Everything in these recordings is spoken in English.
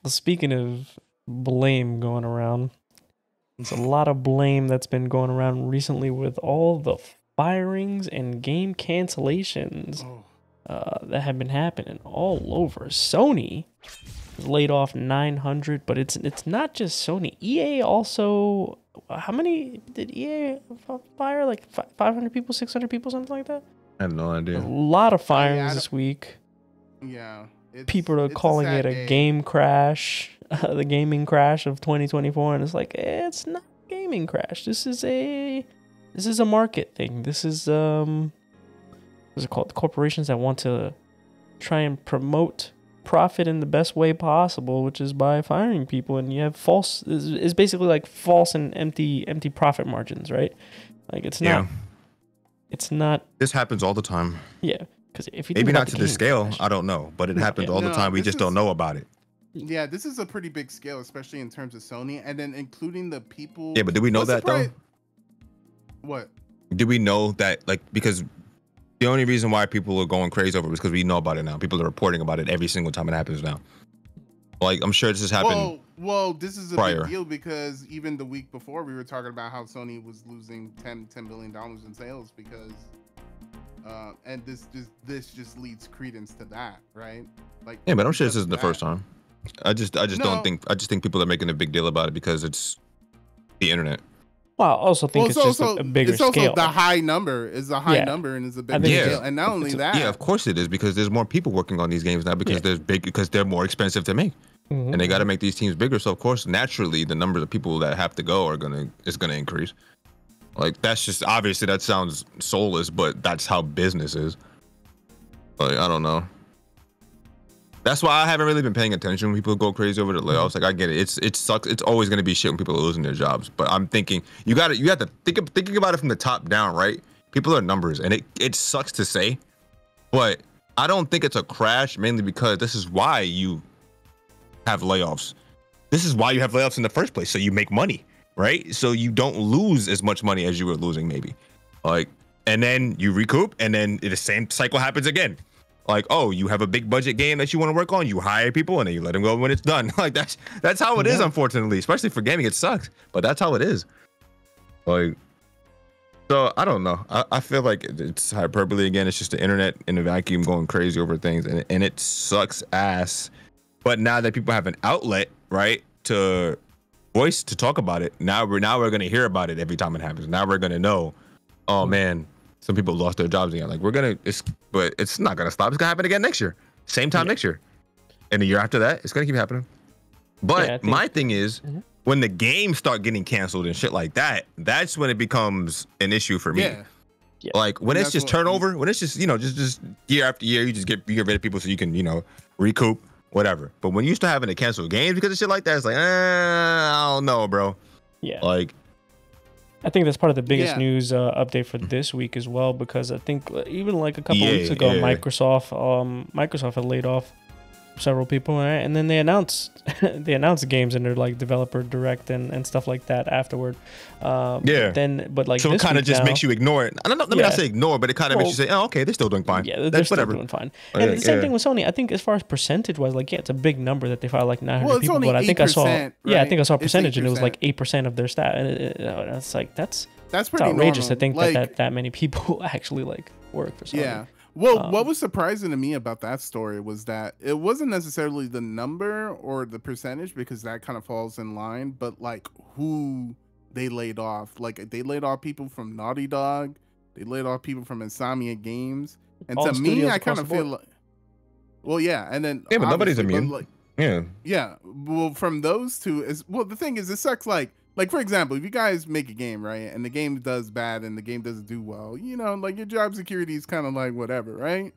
Speaking of blame going around, there's a lot of blame that's been going around recently with all the firings and game cancellations Oh, that have been happening all over. Sony has laid off 900, but it's not just Sony. EA also, how many did EA fire? Like 500 people, 600 people, something like that? I have no A idea. lot of firings yeah, this week. yeah. People are it's calling sad it a day. game crash, the gaming crash of 2024, and it's like it's not a gaming crash. This is a market thing. This is what's it called? Corporations that want to try and promote profit in the best way possible, which is by firing people, and you have false. Is basically like false and empty profit margins, right? Like it's not. Yeah. It's not. This happens all the time. Yeah. Because if you Maybe think not about to the this game scale. crash- I don't know, but it No, happens yeah. all the No, time. We this just don't is- know about it. Yeah, this is a pretty big scale, especially in terms of Sony, and then including the people. Yeah, but do we know What's the that though? What? Do we know that, like, because the only reason why people are going crazy over it is because we know about it now. People are reporting about it every single time it happens now. Like, I'm sure this has happened. Well, this is a prior. big deal because even the week before we were talking about how Sony was losing $10 billion in sales because, and this just leads credence to that, right? Like, Yeah, but I'm sure this because isn't the of first that. time. I just No. don't think. I just think people are making a big deal about it because it's the internet. Well, I also think it's just a bigger it's also scale. the high number is a high Yeah. number and is a I big think it's deal. just- And not only it's a- that, Yeah, of course it is because there's more people working on these games now because Yeah. because they're more expensive to make. Mhm. And they got to make these teams bigger. So of course, naturally, the numbers of people that have to go is gonna increase. Like that's just obviously that sounds soulless, but that's how business is. Like I don't know. That's why I haven't really been paying attention when people go crazy over the layoffs. Like I get it. It sucks. It's always gonna be shit when people are losing their jobs. But I'm thinking you have to thinking about it from the top down, right? People are numbers, and it sucks to say, but I don't think it's a crash mainly because this is why you have layoffs. This is why you have layoffs in the first place, so you make money, right? So you don't lose as much money as you were losing maybe. Like, and then you recoup, and then the same cycle happens again. Like, oh, you have a big budget game that you want to work on, you hire people, and then you let them go when it's done. Like that's how it is, unfortunately, especially for gaming. It sucks, but that's how it is. Like, so I don't know. I feel like it's hyperbole again. It's just the internet in a vacuum going crazy over things, and it sucks ass. But now that people have an outlet, right, to voice to talk about it, now we're gonna hear about it every time it happens. Now we're gonna know, oh man, some people lost their jobs again. Like but it's not gonna stop. It's gonna happen again next year, same time next year, and the year after that, it's gonna keep happening. But Yeah, I think- my thing is, when the games start getting canceled and shit like that, that's when it becomes an issue for me. yeah, Like when it's That's just what- turnover, when it's just just year after year, you get rid of people so you can recoup whatever. But when you start having to cancel games because of shit like that, it's like I don't know, bro. Yeah. Like I think that's part of the biggest Yeah. news update for this week as well, because I think even like a couple Yeah, weeks ago, yeah. Microsoft had laid off several people, right? And then they announced the games in their like developer direct and stuff like that afterward. Yeah. But like so it this kind of week just now- makes you ignore it. I don't know. Let me not Yeah. say ignore, but it kind of makes you Well, say, oh, okay, they're still doing fine. Yeah, they're That's still whatever. doing fine. Like, And the same yeah. thing with Sony. I think as far as percentage wise, like it's a big number that they filed like 900 Well, it's people, only but I think I saw 8%, I right? think I saw a It's percentage and it was like 8%. 8% of their staff, and it's like that's that's it's pretty outrageous normal. to think Like, that many people actually like work for Sony. Yeah. Well, what Um, was surprising to me about that story was that it wasn't necessarily the number or the percentage because that kind of falls in line, but like who they laid off. Like they laid off people from Naughty Dog, they laid off people from Insomnia Games, and All to the me, studios I across kind of the feel board. like, well, yeah, and then Yeah, but nobody's obviously, immune. like, Yeah. yeah, well, from those two is well, the thing is, it sucks. Like for example, if you guys make a game, right, and the game does bad and the game doesn't do well, like your job security is kind of like whatever, right?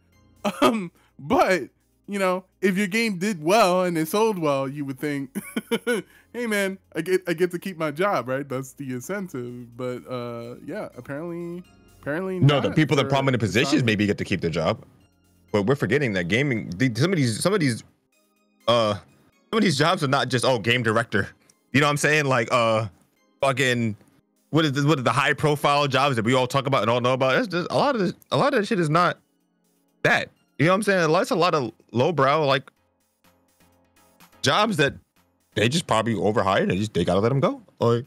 But if your game did well and it sold well, you would think, hey man, I get to keep my job, right? That's the incentive. But yeah, apparently No, not the people in for prominent positions Insomnia. maybe get to keep their job, but we're forgetting that gaming. Some of these jobs are not just game director. You know what I'm saying? Like fucking what is the high profile jobs that we all talk about and all know about? That's just a lot of that shit is not that. You know what I'm saying? That's a lot of lowbrow like jobs that they just probably overhired. They gotta let them go. Like,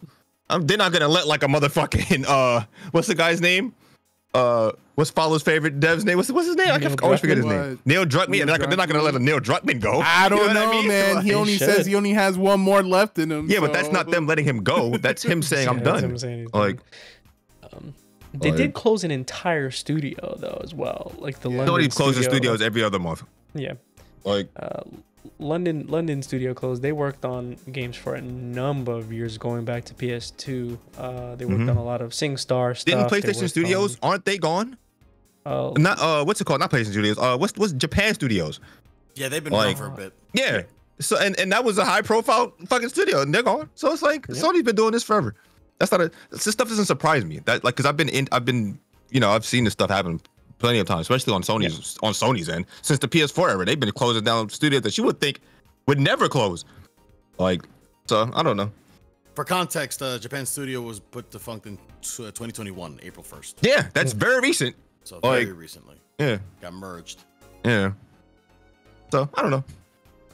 they're not gonna let like a motherfucking what's the guy's name? What's Follow's favorite dev's name? What's his name? I always forget his name. Neil Druckmann. They're not gonna let a Neil Druckmann go. I don't know, what I mean? man. Like, he only says he only has one more left in him. Yeah, but that's not them letting him go. That's him saying I'm done. Like, they did close an entire studio though as well. Like the London Sony closes studios every other month. Yeah. Like London studio closed. They worked on games for a number of years going back to PS2. They worked on a lot of SingStar stuff. Didn't PlayStation Studios aren't they gone? Not what's it called? Not PlayStation Studios. What's Japan Studios? Yeah, they've been gone for a bit. Yeah. So and that was a high profile fucking studio and they're gone. So it's like Sony's been doing this forever. That's not this stuff doesn't surprise me. That like because I've been I've seen this stuff happen plenty of times, especially on Sony's end. Since the PS4 era, they've been closing down studios that you would think would never close. Like, so I don't know. For context, Japan Studio was put defunct in 2021, April 1st. Yeah, that's very recent. So very recently. Yeah. Got merged. Yeah. So I don't know.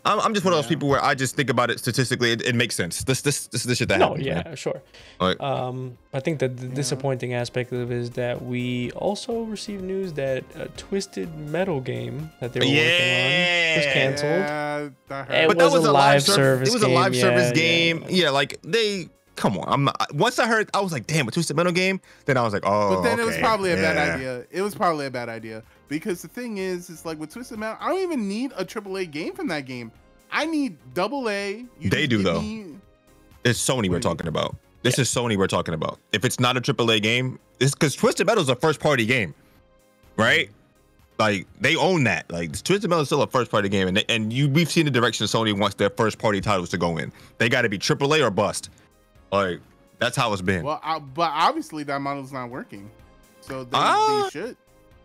I'm just one of those people where I just think about it statistically. It makes sense. This shit that happens. Yeah, man. sure. Like, I think that the disappointing aspect of it is that we also received news that a Twisted Metal game that they were working on was canceled. But that was a live service. It was a live service game. Yeah. Yeah, like they. Come on. Once I heard, I was like, damn, a Twisted Metal game. Then I was like, oh. But then it was probably a bad idea. It was probably a bad idea because the thing is, it's like with Twisted Metal, I don't even need a AAA game from that game. I need AA. They do though. It's Sony we're talking about. This is Sony we're talking about. If it's not a AAA game, it's because Twisted Metal is a first party game, right? Like they own that. Like Twisted Metal is still a first party game, and we've seen the direction Sony wants their first party titles to go in. They got to be AAA or bust. Like that's how it's been. Well, but obviously that model's not working, so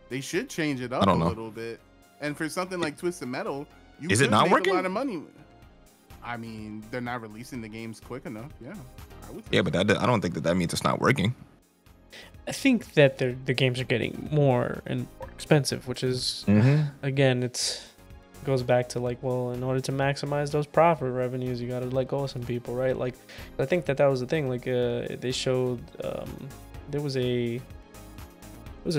they should change it up a little bit. And for something like Twisted Metal, is it not working? A lot of money. I mean, they're not releasing the games quick enough. Yeah, I would. Yeah, but I don't think that means it's not working. I think that the games are getting more and more expensive, which is again, it goes back to like, well, in order to maximize those profit revenues, you got to let go of some people, right? Like, I think that was the thing. Like, they showed there was a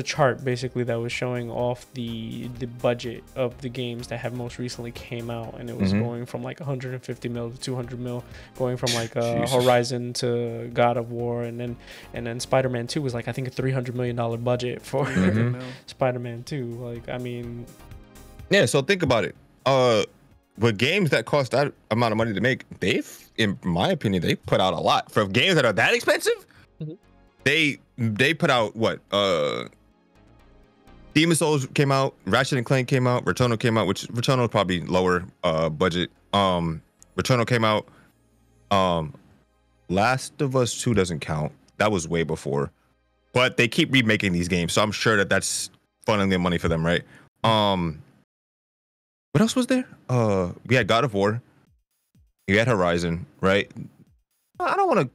chart basically that was showing off the budget of the games that have most recently came out, and it was going from like 150 mil to 200 mil, going from like Horizon to God of War, and then Spider-Man 2 was like, I think a $300 million budget for Spider-Man 2. Like, I mean, yeah. So think about it. With games that cost that amount of money to make, in my opinion, they put out a lot for games that are that expensive. They put out what? Demon's Souls came out, Ratchet and Clank came out, Returnal came out, which Returnal is probably lower budget. Returnal came out. Last of Us 2 doesn't count. That was way before. But they keep remaking these games, so I'm sure that's funneling their money for them, right? What else was there? We had God of War. We had Horizon, right? I don't want to.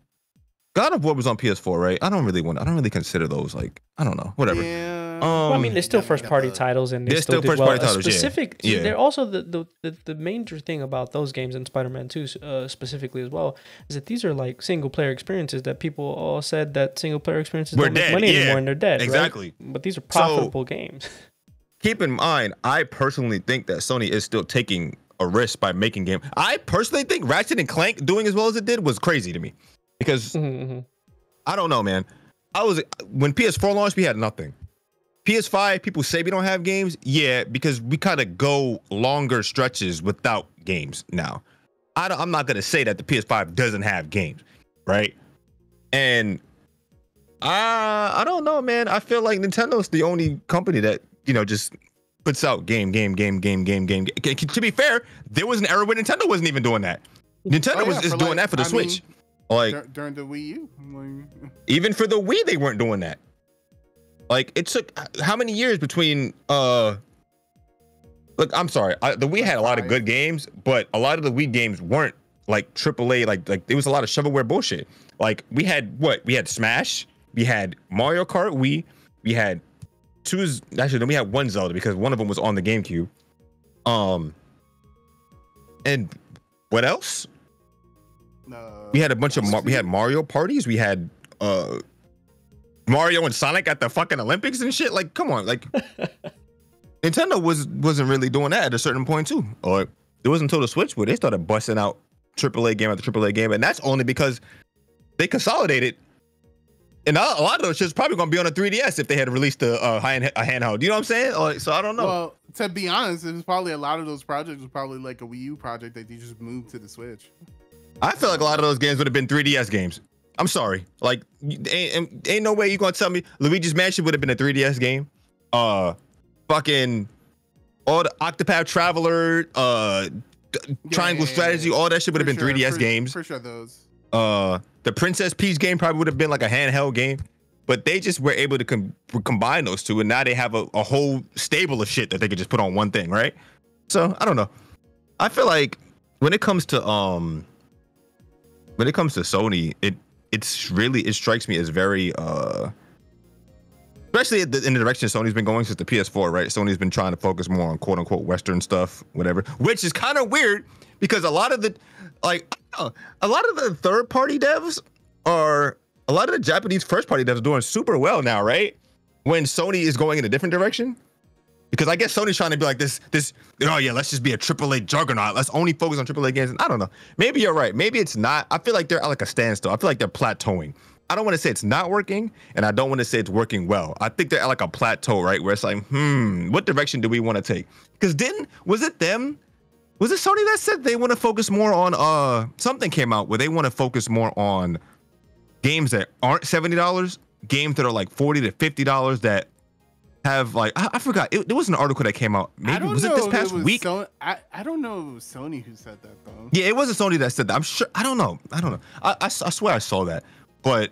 God of War was on PS4, right? I don't really consider those like, I don't know, whatever. Yeah. Well, I mean, they're still first party titles, and they're still first party titles. Specific. Yeah. They're also the major thing about those games and Spider-Man 2 specifically as well is that these are like single player experiences that people all said that single player experiences don't make money anymore and they're dead. Exactly. Right? But these are profitable games. Keep in mind, I personally think that Sony is still taking a risk by making games. I personally think Ratchet and Clank doing as well as it did was crazy to me. Because I don't know, man. When PS4 launched, we had nothing. PS5, people say we don't have games. Yeah, because we kind of go longer stretches without games now. I'm not gonna say that the PS5 doesn't have games, right? And I don't know, man. I feel like Nintendo's the only company that just puts out game. To be fair, there was an era when Nintendo wasn't even doing that. Nintendo was just doing that for the Switch. Like during the Wii U, even for the Wii, they weren't doing that. Like it took how many years between? Look, I'm sorry. The Wii had a lot of good games, but a lot of the Wii games weren't like AAA. Like there was a lot of shovelware bullshit. Like we had what? We had Smash. We had Mario Kart Wii. We had then we had one Zelda because one of them was on the GameCube. And What else? No. We had a bunch of we had Mario parties. We had Mario and Sonic at the fucking Olympics and shit. Like, come on, like Nintendo wasn't really doing that at a certain point too. Or it wasn't until the Switch where they started busting out AAA game after AAA game, and that's only because they consolidated. And a lot of those shit's probably gonna be on a 3DS if they had released a handheld. You know what I'm saying? Like, so I don't know. Well, to be honest, it was probably a lot of those projects was probably like a Wii U project that you just moved to the Switch. I feel like a lot of those games would have been 3DS games. I'm sorry. Like, ain't no way you gonna tell me Luigi's Mansion would have been a 3DS game. Fucking all the Octopath Traveler, Triangle Strategy, all that shit would have been 3DS games. For sure, those. The Princess Peach game probably would have been like a handheld game, but they just were able to combine those two, and now they have a whole stable of shit that they could just put on one thing, right? So I don't know. I feel like when it comes to Sony, it strikes me as very especially in the direction Sony's been going since the PS4, right? Sony's been trying to focus more on quote unquote Western stuff, whatever, which is kind of weird because a lot of the third party devs are a lot of the Japanese first party devs are doing super well now, right? When Sony is going in a different direction. Because I guess Sony's trying to be like this, oh yeah, let's just be a AAA juggernaut. Let's only focus on AAA games. And I don't know. Maybe you're right. Maybe it's not. I feel like they're at like a standstill. I feel like they're plateauing. I don't want to say it's not working, and I don't want to say it's working well. I think they're at like a plateau, right? Where it's like, what direction do we want to take? Because was it Sony that said they want to focus more on, something came out where they want to focus more on games that aren't $70, games that are like $40 to $50 that have like, I forgot. There was an article that came out. Maybe was it this past week? I don't know if it was Sony who said that though. Yeah, it wasn't Sony that said that. I'm sure. I don't know. I swear I saw that. But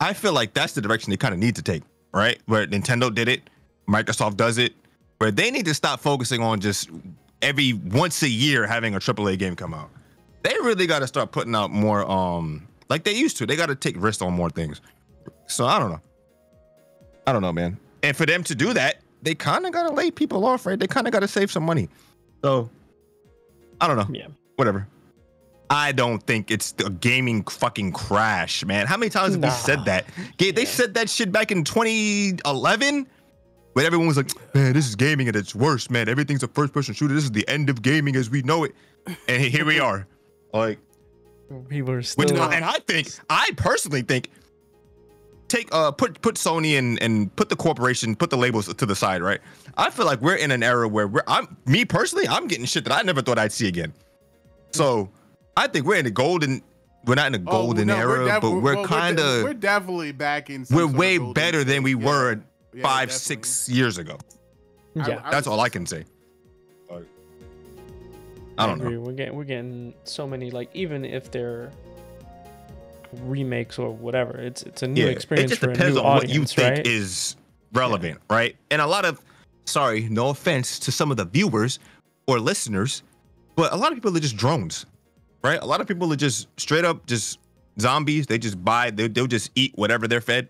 I feel like that's the direction they kind of need to take, right? Where Nintendo did it, Microsoft does it, where they need to stop focusing on just every once a year having a AAA game come out. They really got to start putting out more, like they used to. They got to take risks on more things. So I don't know, man. And for them to do that, they kind of got to lay people off, right? They kind of got to save some money. So I don't know. Yeah. Whatever. I don't think it's a gaming fucking crash, man. How many times have we said that? They said that shit back in 2011, but everyone was like, man, this is gaming at its worst, man. Everything's a first-person shooter. This is the end of gaming as we know it. And here we are. Like, people are still... And I personally think, put Sony and put the corporation, put the labels to the side, right? I feel like we're in an era where I'm getting shit that I never thought I'd see again. So... I think we're in the golden. We're not in the golden era, but we're kind of. We're definitely back in. We're way better than we were 5-6 years ago. Yeah, that's all I can say. I don't know. We're getting so many, like, even if they're remakes or whatever, it's a new experience for a new audience, right? It just depends on what you think is relevant, right? And a lot of, sorry, no offense to some of the viewers or listeners, but a lot of people are just drones. Right? A lot of people are just straight up just zombies. They just they'll just eat whatever they're fed.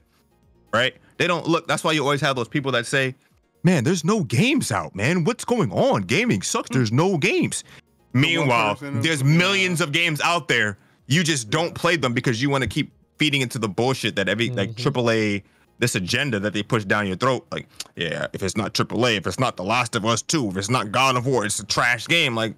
Right? They don't look. That's why you always have those people that say, man, there's no games out, man. What's going on? Gaming sucks. There's no games. Meanwhile, there's millions of games out there. You just don't play them because you want to keep feeding into the bullshit that like AAA, this agenda that they push down your throat. Like, yeah, if it's not AAA, if it's not The Last of Us 2, if it's not God of War, it's a trash game. Like,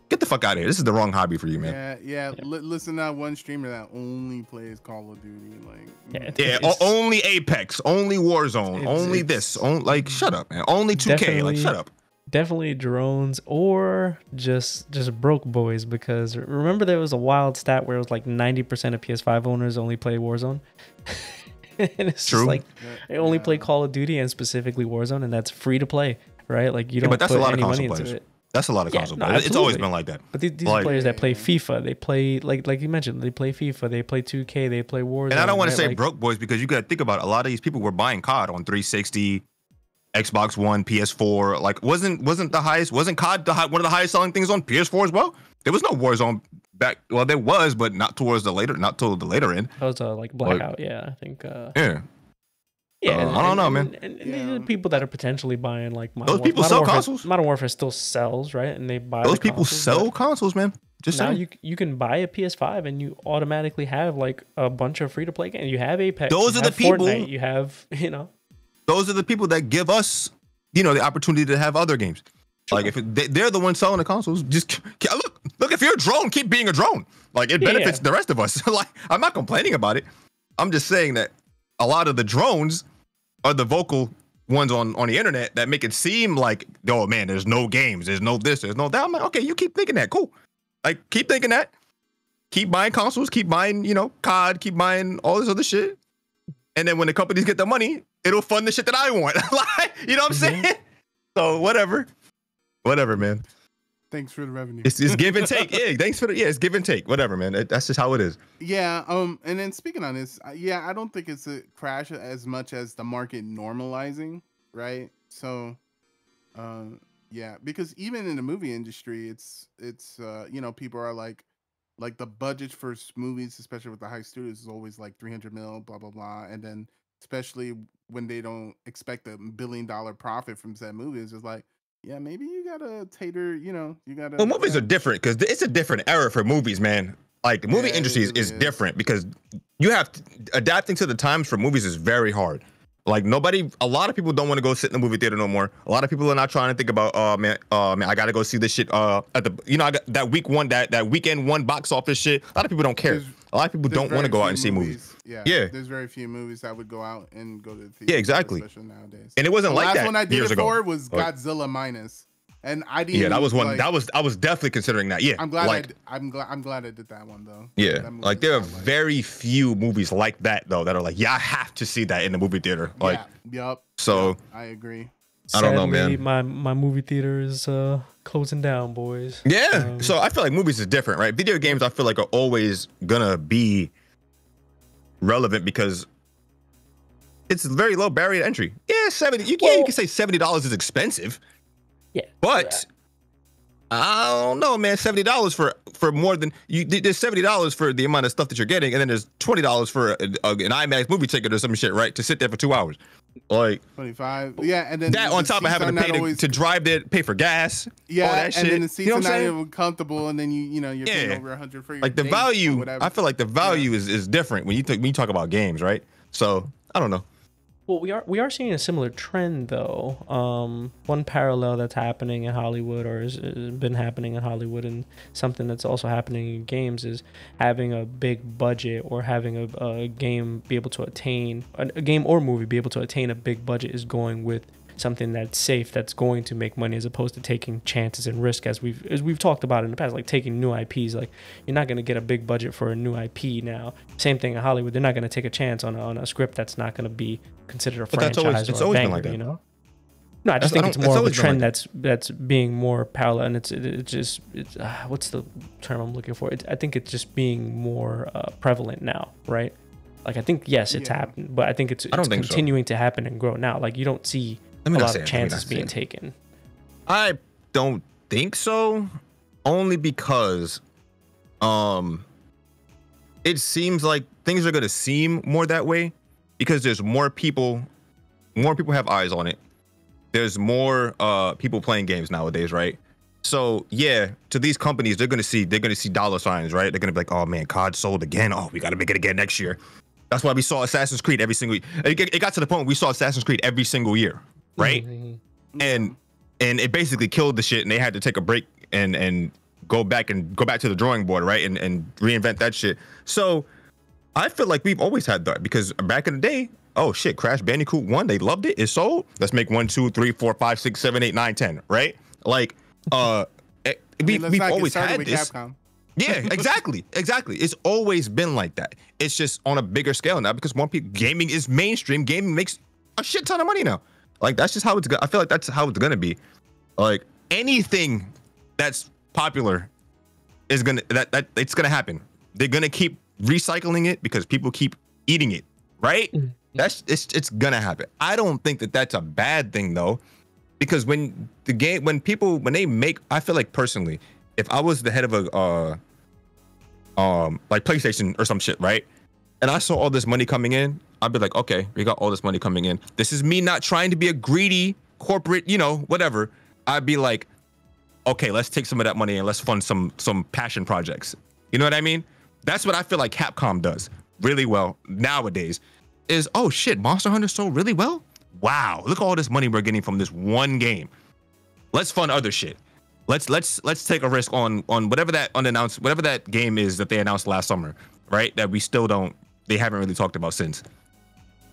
get the fuck out of here. This is the wrong hobby for you, man. Yeah. Listen to that one streamer that only plays Call of Duty. Like, only Apex, only Warzone, only this. Like, shut up, man. Only 2K. Like, shut up. Definitely drones or just broke boys, because remember there was a wild stat where it was like 90% of PS5 owners only play Warzone. And it's true. Just like they only play Call of Duty and specifically Warzone, and that's free to play, right? Like you don't put any money into it. That's a lot of console players. It's always been like that. But these are players that play FIFA. They play, like you mentioned, they play FIFA, they play 2K, they play Warzone. And I don't want to say broke boys, because you got to think about it. A lot of these people were buying COD on 360, Xbox One, PS4. Like, wasn't COD one of the highest selling things on PS4 as well? There was no Warzone back. Well, there was, but not till the later end. That was like Blackout, I think. Yeah. Yeah, I don't know, man. And these are the people that are potentially buying like Those people sell consoles. Modern Warfare still sells, right? And they buy Those the people consoles, sell consoles, man. Just now saying. you can buy a PS5 and you automatically have like a bunch of free to play games. You have Apex. Those you are have the people. Fortnite, you have Those are the people that give us, the opportunity to have other games. True. Like if they're the ones selling the consoles, just look. If you're a drone, keep being a drone. Like it benefits the rest of us. Like I'm not complaining about it. I'm just saying that a lot of the drones are the vocal ones on the internet that make it seem like, oh man, there's no games, there's no this, there's no that. I'm like, okay, you keep thinking that, cool. Like keep thinking that. Keep buying consoles, keep buying, COD, keep buying all this other shit. And then when the companies get the money, it'll fund the shit that I want. Like, you know what I'm saying? So whatever, man. Thanks for the revenue. It's give and take. Yeah, thanks for it's give and take. Whatever, man. That's just how it is. Yeah. And then speaking on this, I don't think it's a crash as much as the market normalizing, right? So, yeah, because even in the movie industry, it's people are like the budget for movies, especially with the high studios, is always like 300 mil, blah blah blah, and then especially when they don't expect $1 billion profit from said movies, it's like, yeah, maybe you gotta tater, you gotta. Well, movies are different because it's a different era for movies, man. Like the movie industry is different because adapting to the times for movies is very hard. Like a lot of people don't want to go sit in the movie theater no more. A lot of people are not trying to think about, man, I gotta go see this shit at the, I got that weekend one box office shit. A lot of people don't care. A lot of people don't want to go out and see movies. Yeah. There's very few movies that would go out and go to the theater. Yeah, exactly. Especially nowadays. And it wasn't like that. The last one I did years it ago. for was Godzilla minus. And I didn't. Yeah, that was one. I was definitely considering that. Yeah, I'm glad. I'm glad I did that one though. Yeah, like there are very few movies like that though that are like, yeah, I have to see that in the movie theater. Like, yep. So I agree. I don't know, man. My movie theater is closing down, boys. Yeah. So I feel like movies is different, right? Video games, I feel like are always gonna be relevant because it's very low barrier to entry. Yeah, $70. You can say $70 is expensive. Yeah, but I don't know, man. $70 for more than you. There's $70 for the amount of stuff that you're getting, and then there's $20 for an IMAX movie ticket or some shit, right? To sit there for 2 hours, like 25. Yeah, and then that on top of having to pay to drive there, pay for gas. Yeah, all that and shit. then the seats are not even comfortable, and then you're paying over 100 for your like the value. I feel like the value is different when you talk about games, right? So I don't know. Well, we are seeing a similar trend though. One parallel that's happening in Hollywood, or has been happening in Hollywood, and something that's also happening in games is having a big budget or having a game be able to attain a game or movie be able to attain a big budget is going with something that's safe, that's going to make money, as opposed to taking chances and risk, as we've talked about in the past, like taking new IPs. Like you're not going to get a big budget for a new IP now. Same thing in Hollywood. They're not going to take a chance on a script that's not going to be considered a franchise or a banger, you know? No, I just think it's more of a trend that's being more parallel, and it's what's the term I'm looking for? I think it's just being more prevalent now, right? Like I think yes, it's happened, but I think it's continuing to happen and grow now. Like you don't see a lot of chances being taken. I don't think so, only because it seems like things are going to seem more that way because there's more people have eyes on it. There's more people playing games nowadays, right? So yeah, to these companies, they're gonna see dollar signs, right? They're gonna be like, oh man, COD sold again. Oh, we gotta make it again next year. That's why we saw Assassin's Creed every single year. It got to the point where we saw Assassin's Creed every single year, right? Mm-hmm. And it basically killed the shit, and they had to take a break and go back to the drawing board, right? And reinvent that shit. So I feel like we've always had that because back in the day, oh shit, Crash Bandicoot 1, they loved it, it sold. Let's make 1, 2, 3, 4, 5, 6, 7, 8, 9, 10, right? Like we've always had this. Capcom. Yeah, exactly. It's always been like that. It's just on a bigger scale now because more people. Gaming is mainstream. Gaming makes a shit ton of money now. Like that's just how it's. I feel like that's how it's gonna be. Like anything that's popular is gonna that it's gonna happen. They're gonna keep recycling it because people keep eating it. Right? Mm-hmm. It's gonna happen. I don't think that that's a bad thing though, because when they make, I feel like personally, if I was the head of a like PlayStation or some shit, right, and I saw all this money coming in, I'd be like, okay, we got all this money coming in. This is me not trying to be a greedy corporate, you know, whatever. I'd be like, okay, let's take some of that money and let's fund some passion projects. You know what I mean? That's what I feel like Capcom does really well nowadays. Is, oh shit, Monster Hunter sold really well? Wow, look at all this money we're getting from this one game. Let's fund other shit. Let's take a risk on whatever that unannounced, whatever that game is that they announced last summer, right? That we still don't, they haven't really talked about since.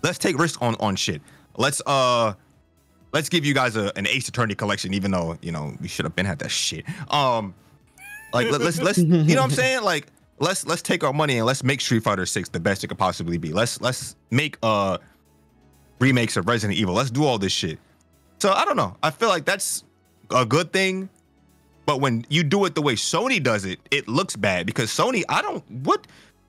Let's take risks on shit. Let's give you guys an Ace Attorney collection, even though, you know, we should have been had that shit. Like let's you know what I'm saying? Like let's take our money and let's make Street Fighter 6 the best it could possibly be. Let's make remakes of Resident Evil. Let's do all this shit. So I don't know. I feel like that's a good thing. But when you do it the way Sony does it, it looks bad because Sony,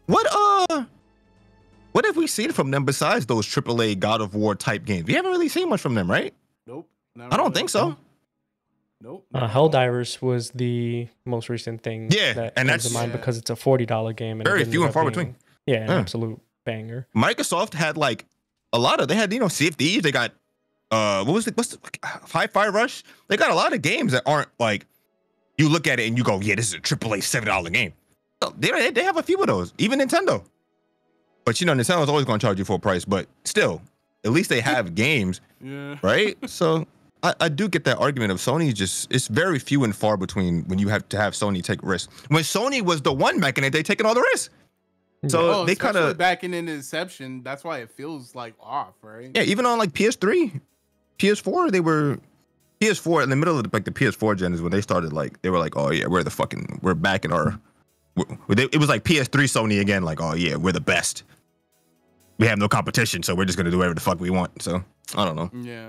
what have we seen from them besides those AAA God of War type games? We haven't really seen much from them, right? Nope. I don't think so. Nope. Helldivers was the most recent thing. Yeah, that and comes that's to mind because it's a $40 game. And very few and far between. Yeah, an absolute banger. Microsoft had like a lot of, they had, you know, Sea of Thieves. They got what's the Hi-Fi Rush? They got a lot of games that aren't like, you look at it and you go, yeah, this is a AAA $7 game. So they have a few of those, even Nintendo. But you know, Nintendo's always going to charge you full price. But still, at least they have games, right? So I do get that argument of Sony. Just, it's very few and far between when you have to have Sony take risks. When Sony was the one back in the day taking all the risks. So they kind of back in Inception. That's why it feels like off, right? Yeah, even on like PS3, PS4, they were PS4 in the middle of like the PS4 gen is when they started like, they were like, oh yeah, we're back in our. It was like PS3 Sony again, like, oh yeah, we're the best. We have no competition, so we're just gonna do whatever the fuck we want. So I don't know. Yeah.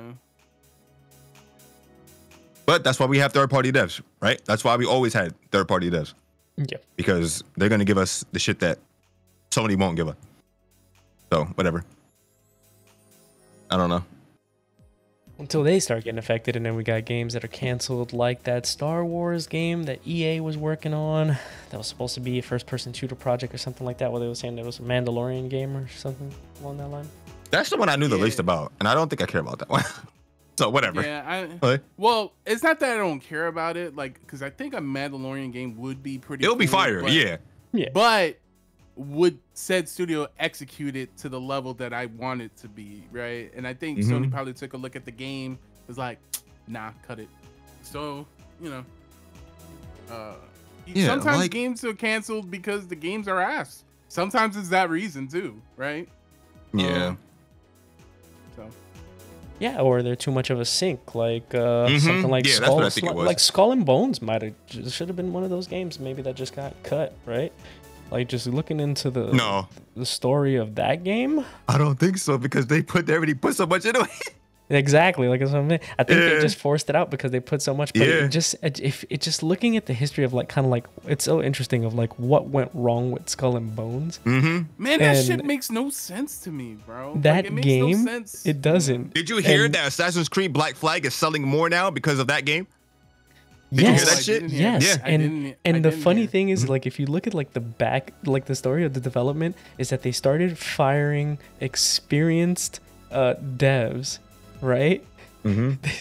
But that's why we have third-party devs, right? That's why we always had third-party devs. Yeah. Because they're gonna give us the shit that Sony won't give us. So whatever. I don't know. Until they start getting affected, and then we got games that are canceled, like that Star Wars game that EA was working on. That was supposed to be a first-person shooter project or something like that, where they were saying it was a Mandalorian game or something along that line. That's the one I knew the least about, and I don't think I care about that one. So whatever. Yeah, well, it's not that I don't care about it, like, because I think a Mandalorian game would be pretty. It'll be fire, but, yeah. But would said studio execute it to the level that I want it to be, right? And I think Sony probably took a look at the game, was like, nah, cut it. So, you know, sometimes like, games are canceled because the games are ass. Sometimes it's that reason too, right? Yeah. So. Yeah, or they're too much of a sync, like something like Skull and Bones should have been one of those games. Maybe that just got cut, right? Like, just looking into the story of that game, I don't think so, because they already put so much into it. Exactly, like I think they just forced it out because they put so much. But it just looking at the history of like kind of like, it's so interesting of like what went wrong with Skull and Bones. Man, that shit makes no sense to me, bro. That like, game, no sense. It doesn't. Did you hear that Assassin's Creed Black Flag is selling more now because of that game? Did you hear that shit? Yes. And the funny thing is, like, if you look at like the story of the development, is that they started firing experienced devs, right?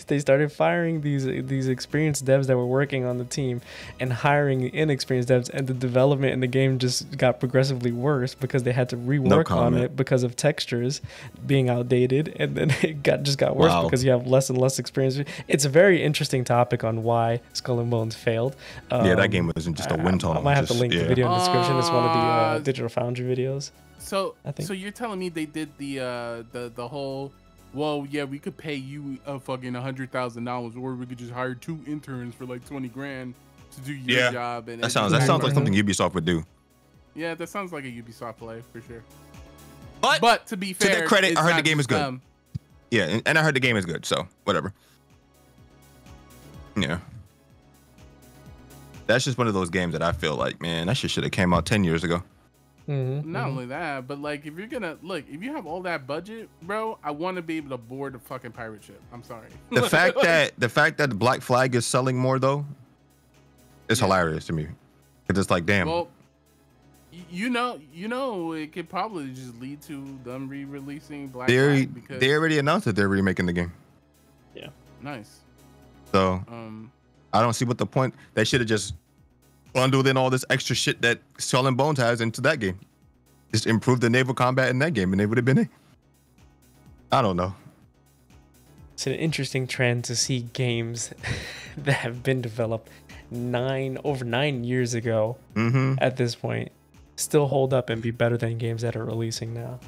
They started firing these experienced devs that were working on the team and hiring inexperienced devs, and the development in the game just got progressively worse because they had to rework on it because of textures being outdated, and then it just got worse because you have less and less experience. It's a very interesting topic on why Skull and Bones failed. That game wasn't just a win tunnel. I might have to link the video in the description. It's one of the Digital Foundry videos. So you're telling me they did the whole, well, yeah, we could pay you fucking $100,000, or we could just hire 2 interns for like 20 grand to do your job. And that sounds like something Ubisoft would do. Yeah, that sounds like a Ubisoft play for sure. But to be fair, to their credit, I heard the game is good. Yeah, and I heard the game is good, so whatever. Yeah. That's just one of those games that I feel like, man, that shit should have came out 10 years ago. Not only that, but like, if you're gonna if you have all that budget, bro, I want to be able to board a fucking pirate ship. I'm sorry. The fact that the Black Flag is selling more though, is hilarious to me. Because it's like, damn. Well, You know, it could probably just lead to them re-releasing Black They Flag because they already announced that they're remaking the game. Yeah. nice. So I don't see what the point. They should have just bundled in all this extra shit that Skull and Bones has into that game. Just improve the naval combat in that game, and they would have been it. I don't know. It's an interesting trend to see games that have been developed over 9 years ago at this point still hold up and be better than games that are releasing now.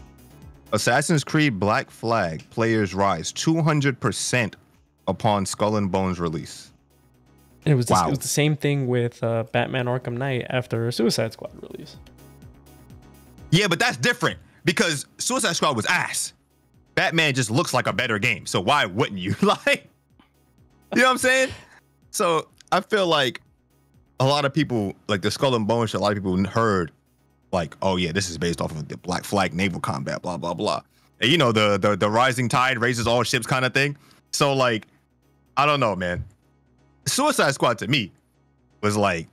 Assassin's Creed Black Flag players rise 200% upon Skull and Bones release. And it was the same thing with Batman Arkham Knight after Suicide Squad release. Yeah, but that's different because Suicide Squad was ass. Batman just looks like a better game. So why wouldn't you? Like, you know what I'm saying? So I feel like a lot of people, like the Skull and Bones shit, a lot of people heard like, oh yeah, this is based off of the Black Flag naval combat, blah, blah, blah. And you know, the rising tide raises all ships kind of thing. So like, I don't know, man. Suicide Squad to me was like,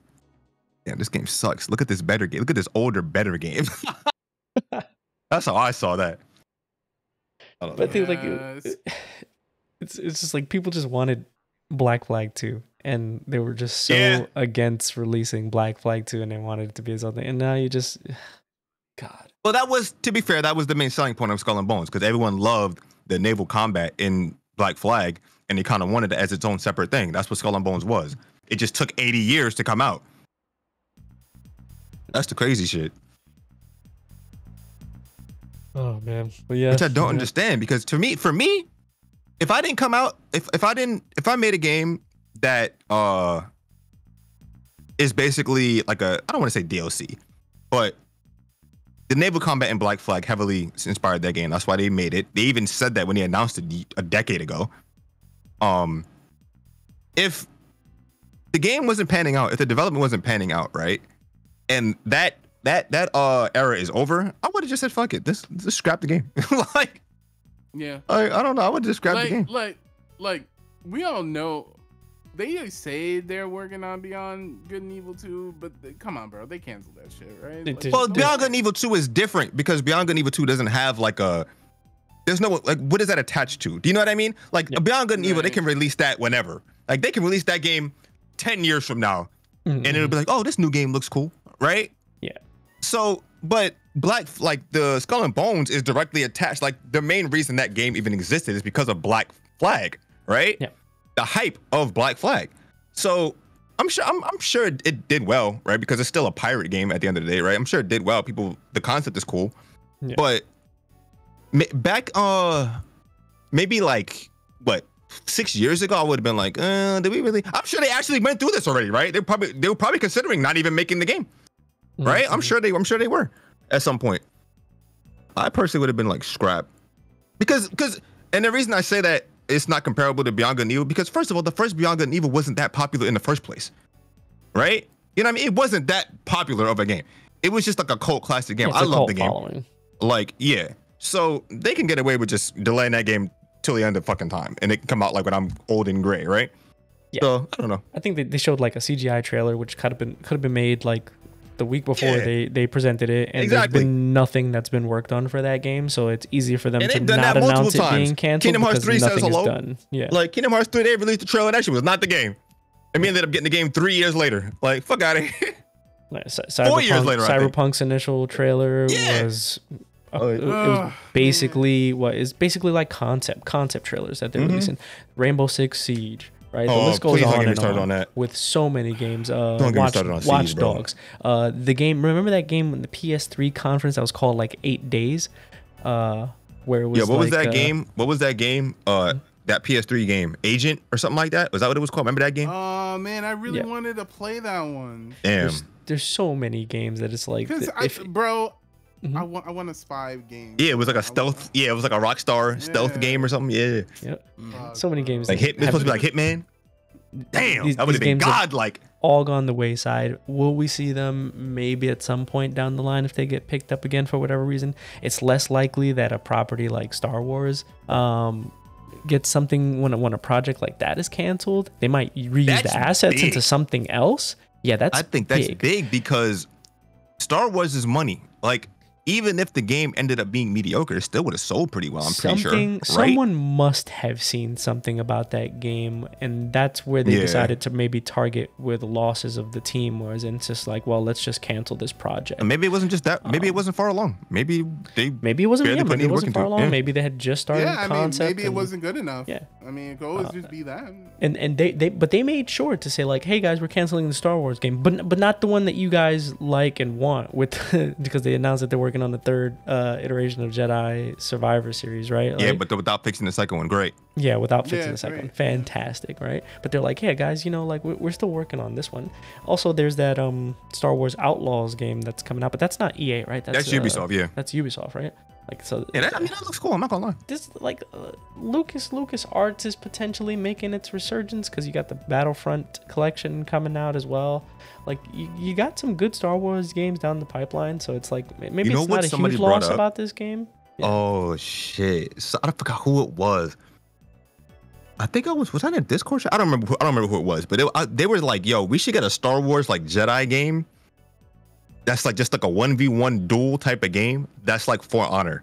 damn, this game sucks. Look at this better game. Look at this older, better game. That's how I saw that. But I think like it's just like people just wanted Black Flag 2 and they were just so against releasing Black Flag 2 and they wanted it to be something. And now you just God. Well, that was, to be fair, that was the main selling point of Skull and Bones because everyone loved the naval combat in Black Flag and they kind of wanted it as its own separate thing. That's what Skull and Bones was. It just took 80 years to come out. That's the crazy shit. Oh man. But yeah. Which I don't understand because for me, if I didn't come out, if I made a game that is basically like I don't want to say DLC, but the naval combat in Black Flag heavily inspired that game. That's why they made it. They even said that when they announced it a decade ago. If the game wasn't panning out, if the development wasn't panning out, right, and that era is over, I would have just said fuck it. Just scrap the game. Like, yeah, I don't know. I would just scrap the game. Like we all know they say they're working on Beyond Good and Evil 2, but come on, bro, they canceled that shit, right? Like, well, Beyond Good and Evil 2 is different because Beyond Good and Evil 2 doesn't have like there's no, like, what is that attached to? Do you know what I mean? Like, Beyond Good and Evil, they can release that whenever. Like, they can release that game 10 years from now, and it'll be like, oh, this new game looks cool, right? Yeah. So, but the Skull and Bones is directly attached. Like, the main reason that game even existed is because of Black Flag, right? Yeah. The hype of Black Flag. So, I'm sure it did well, right? Because it's still a pirate game at the end of the day, right? I'm sure it did well. The concept is cool, but back maybe like what 6 years ago, I would have been like, did we really? I'm sure they actually went through this already, right? They were probably considering not even making the game, right? I'm sure they were at some point. I personally would have been like scrap because and the reason I say that it's not comparable to Beyond Good and Evil because first of all, the first Beyond Good and Evil wasn't that popular in the first place, right? You know what I mean? It wasn't that popular of a game. It was just like a cult classic game. I love the game. Following. Like, yeah. So they can get away with just delaying that game till the end of fucking time, and it can come out like when I'm old and gray, right? Yeah. So I don't know. I think they showed like a CGI trailer, which could have been made like the week before they presented it, and there's been nothing that's been worked on for that game, so it's easier for them to not announce it being canceled. Kingdom Hearts 3 says hello. Done. Yeah. Like Kingdom Hearts 3, they released the trailer, and that shit was not the game. And we ended up getting the game 3 years later. Like, fuck out of here. 4 years later, Cyberpunk's initial trailer was. It was basically like concept trailers that they're releasing. Rainbow Six Siege, right? The list goes on and on with so many games. Watch Dogs. The game. Remember that game in the PS3 conference that was called like 8 Days, where it was. Yeah, what was that game? What was that game? That PS3 game, Agent or something like that. Was that what it was called? Remember that game? Oh man, I really wanted to play that one. Damn. There's so many games that it's like, bro. I want a spy game. Yeah, it was like a stealth. Yeah, it was like a Rockstar stealth game or something. Yeah. Yep. So many games. Like it's supposed to be like Hitman. Damn, that would have been godlike. All gone the wayside. Will we see them maybe at some point down the line if they get picked up again for whatever reason? It's less likely that a property like Star Wars gets something when a project like that is canceled. They might reuse the assets into something else. Yeah, I think that's big because Star Wars is money. Like, even if the game ended up being mediocre, it still would have sold pretty well. I'm pretty sure. Right? Someone must have seen something about that game, and that's where they decided to maybe target where the losses of the team was, and it's just like, well, let's just cancel this project. And maybe it wasn't just that. Maybe it wasn't far along. Maybe it wasn't. Yeah, maybe it wasn't far along. Yeah. Maybe they had just started the concept. Maybe it wasn't good enough. Yeah, I mean, it could always just be that. And they made sure to say like, hey guys, we're canceling the Star Wars game, but not the one that you guys like and want with because they announced that they're working on the third iteration of Jedi Survivor Series, right? Like, yeah, but without fixing the second one, great. Yeah, without fixing the second one, fantastic, right? But they're like, yeah, guys, you know, like we're still working on this one. Also, there's that Star Wars Outlaws game that's coming out, but that's not EA, right? That's Ubisoft, yeah. That's Ubisoft, right? Like so. Yeah, that looks cool. I'm not gonna lie. This like Lucas Arts is potentially making its resurgence because you got the Battlefront collection coming out as well. Like you got some good Star Wars games down the pipeline, so it's like maybe it's not a huge loss about this game. Yeah. Oh shit! So I forgot who it was. I think was I in a Discord chat? I don't remember who it was, but they were like, "Yo, we should get a Star Wars like Jedi game. That's like just like a 1v1 duel type of game. That's like For Honor."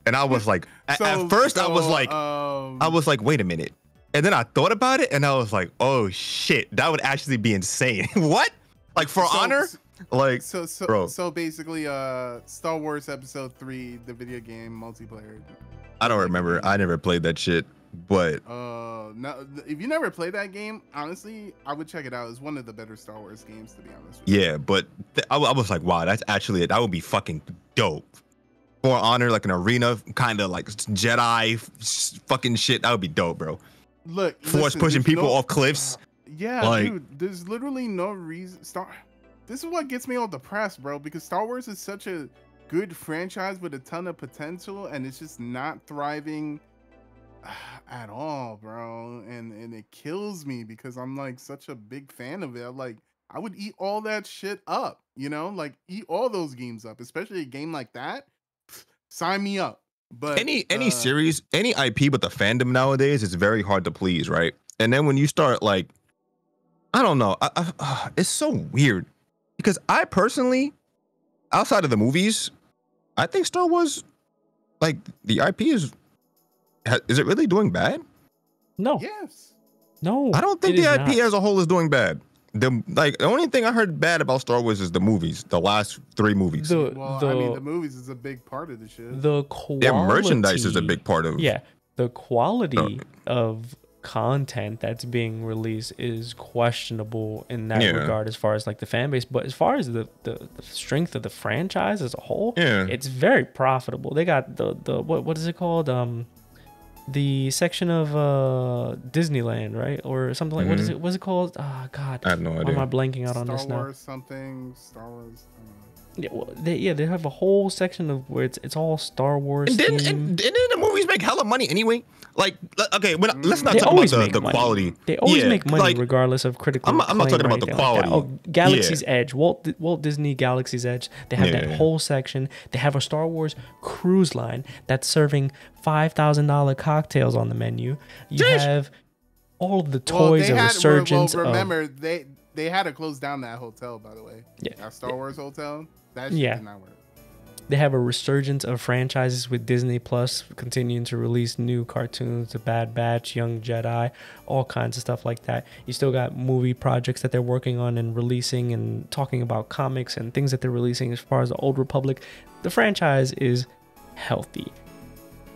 And I was like, at first I was like, wait a minute. And then I thought about it, and I was like, oh shit, that would actually be insane. What? Like For Honor? Like bro. So basically, Star Wars Episode 3, the video game multiplayer. I don't remember. I never played that shit. But no, if you never played that game, honestly, I would check it out. It's one of the better Star Wars games, to be honest with you. Yeah, but I was like, wow, that's actually that would be fucking dope. For Honor, like an arena kind of like Jedi fucking shit. That would be dope, bro. Look, Force pushing people off cliffs. Yeah, like, dude, there's literally no reason. This is what gets me all depressed, bro, because Star Wars is such a good franchise with a ton of potential, and it's just not thriving at all, bro. And it kills me because I'm like such a big fan of it. I would eat all that shit up, you know, like eat all those games up, especially a game like that. Sign me up. But any series, any IP with the fandom nowadays is very hard to please, right? And then when you start like, I don't know, it's so weird because I personally, outside of the movies, I think Star Wars, like the IP is it really doing bad? No. Yes. No. I don't think the IP as a whole is doing bad. The only thing I heard bad about Star Wars is the movies, the last 3 movies. I mean, the movies is a big part of the shit. The quality, merchandise is a big part of. Yeah, the quality of content that's being released is questionable in that regard, as far as like the fan base. But as far as the strength of the franchise as a whole, it's very profitable. They got the what is it called? The section of Disneyland, right, or something like what's it called? Oh God, I have no idea. Why am I blanking out on this now? Star Wars. Yeah, well, they have a whole section of where it's all Star Wars. And didn't the movies make hella money anyway? Like, okay, let's not talk about the quality. They always make money, like, regardless of critical. I'm not talking about the quality. Like Galaxy's Edge, Walt Disney Galaxy's Edge. They have that whole section. They have a Star Wars cruise line that's serving $5,000 cocktails on the menu. You have all of the toys, resurgence. Remember, they had to close down that hotel, by the way. Yeah, that Star Wars hotel. That shit did not work. They have a resurgence of franchises with Disney Plus continuing to release new cartoons, The Bad Batch, Young Jedi, all kinds of stuff like that. You still got movie projects that they're working on and releasing, and talking about comics and things that they're releasing as far as the Old Republic. The franchise is healthy.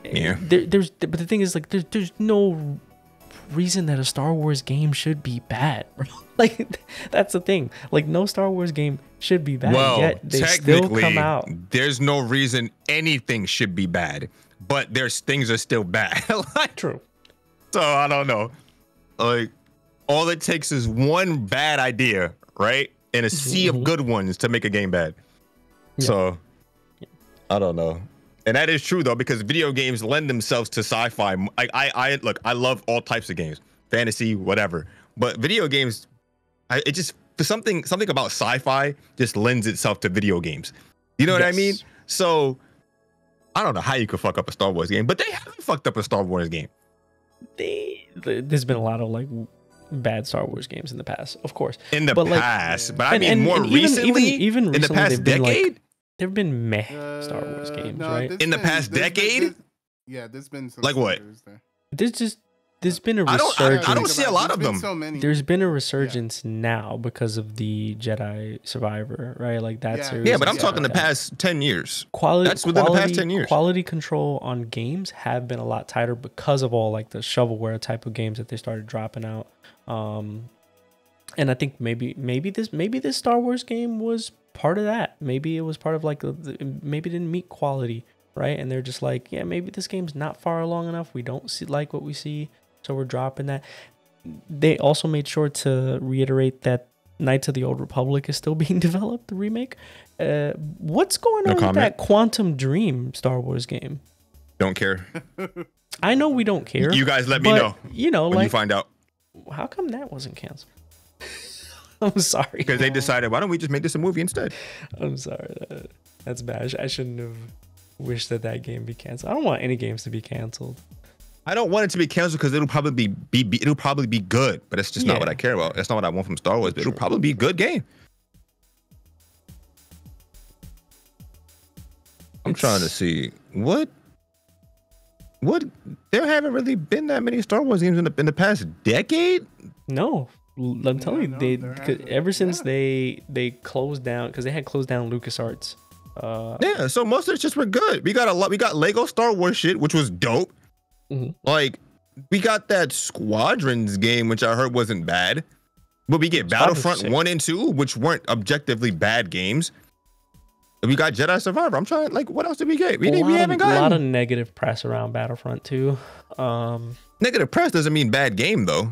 Yeah. But the thing is, like, there's no reason that a Star Wars game should be bad, bro. Like, that's the thing. Like, no Star Wars game should be bad. Well, yet they still come out. There's no reason anything should be bad, but things are still bad. Like, true. So I don't know. Like, all it takes is one bad idea, right, and a sea of good ones to make a game bad. Yeah. So I don't know. And that is true though, because video games lend themselves to sci-fi. I love all types of games, fantasy, whatever. But video games, it just something about sci-fi just lends itself to video games. You know what I mean? So I don't know how you could fuck up a Star Wars game, but they haven't fucked up a Star Wars game. There's been a lot of like bad Star Wars games in the past, of course. In the past, but I mean more recently, even in the past decade. There've been meh Star Wars games, right? In the past decade? There's been some Like what? there. There's been a I resurgence. don't see a lot of them. So many. There's been a resurgence now because of the Jedi Survivor, right? Like that Yeah. series. Yeah, but I'm and stuff talking the like that. past 10 years. Quality. That's within the past 10 years. Quality control on games have been a lot tighter because of all like the shovelware type of games that they started dropping out. And I think maybe this Star Wars game was part of that. Maybe it was part of like maybe it didn't meet quality, right? And they're just like, yeah, maybe this game's not far along enough. We don't see like what we see, so we're dropping that. They also made sure to reiterate that Knights of the Old Republic is still being developed, the remake. What's going on with that Quantum Dream Star Wars game? Don't care. I know we don't care. You guys let me know. You know, when like you find out. How come that wasn't canceled? I'm sorry. Because they decided, why don't we just make this a movie instead? I'm sorry. That's bad. I shouldn't have wished that game be canceled. I don't want any games to be canceled. I don't want it to be canceled because it'll probably be good, but it's just not what I care about. That's not what I want from Star Wars, but it'll probably be a good game. I'm trying to see what there haven't really been that many Star Wars games in the past decade. No, I'm telling you, ever since they closed down, because they had closed down LucasArts. Yeah, so most of it just were good. We got Lego Star Wars shit, which was dope. Mm-hmm. Like we got that Squadrons game, which I heard wasn't bad, but we get Battlefront 1 and 2, which weren't objectively bad games. We got Jedi Survivor. I'm trying, like, what else did we get? We haven't gotten a lot of negative press around Battlefront 2. Negative press doesn't mean bad game though.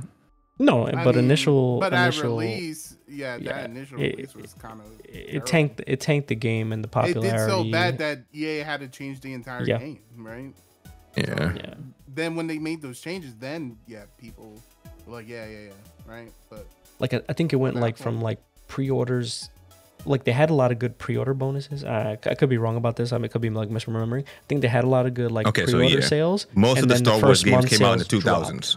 No, but initial release, that initial release was kind of it tanked the game and the popularity. It did so bad that EA had to change the entire game, right? Yeah. So, then when they made those changes, then people were like, right? But like I think it went like from like pre-orders. Like they had a lot of good pre-order bonuses. I could be wrong about this. I mean, it could be like misremembering. I think they had a lot of good like pre-order sales. Most of the Star Wars games came out in the 2000s. Dropped.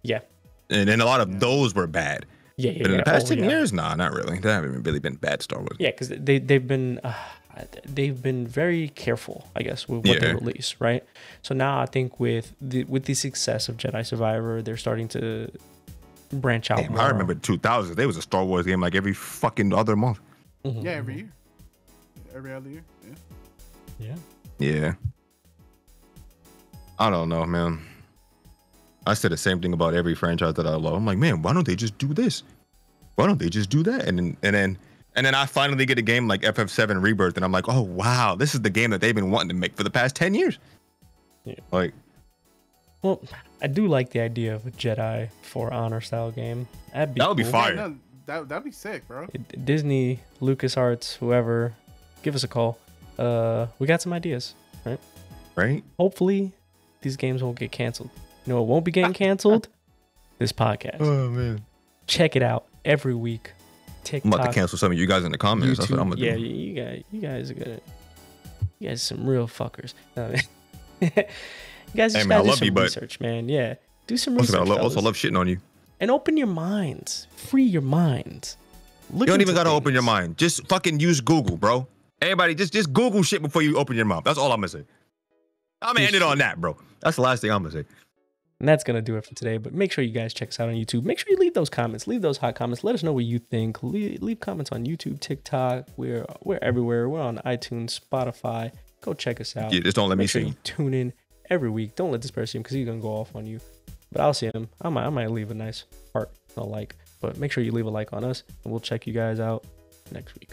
Yeah. And then a lot of those were bad. Yeah. But in the past 10 years, nah, not really. They haven't really been bad Star Wars. Yeah, because they've been very careful, I guess, with what they release, right? So now I think with the success of Jedi Survivor, they're starting to branch out more. I remember 2000s. There was a Star Wars game like every fucking other month. Mm-hmm. Yeah, every year. Every other year. Yeah. I don't know, man. I said the same thing about every franchise that I love. I'm like, man, why don't they just do this? Why don't they just do that? And then I finally get a game like FF7 Rebirth, and I'm like, oh wow, this is the game that they've been wanting to make for the past 10 years. Yeah. Like, well, I do like the idea of a Jedi For Honor style game. That would be fire. Yeah, no, that'd be sick, bro. Disney, LucasArts, whoever, give us a call. We got some ideas, right? Right. Hopefully, these games won't get canceled. You know, it won't be getting canceled. This podcast. Oh man. Check it out every week. TikTok. I'm about to cancel some of you guys in the comments. YouTube. That's what I'm gonna do. You guys are good. You guys are some real fuckers. You guys just gotta do some research, man. Yeah, do some research. I also love shitting on you. And open your minds. Free your minds. You don't even gotta open your mind. Just fucking use Google, bro. Everybody, just Google shit before you open your mouth. That's all I'm gonna say. I'm gonna end it on that, bro. That's the last thing I'm gonna say. And that's gonna do it for today. But make sure you guys check us out on YouTube. Make sure you leave those comments. Leave those hot comments. Let us know what you think. Leave comments on YouTube, TikTok. We're everywhere. We're on iTunes, Spotify. Go check us out. Yeah, just don't let me see. see. Tune in every week. Don't let this person see him because he's gonna go off on you. But I'll see him. I might leave a nice heart, a like. But make sure you leave a like on us, and we'll check you guys out next week.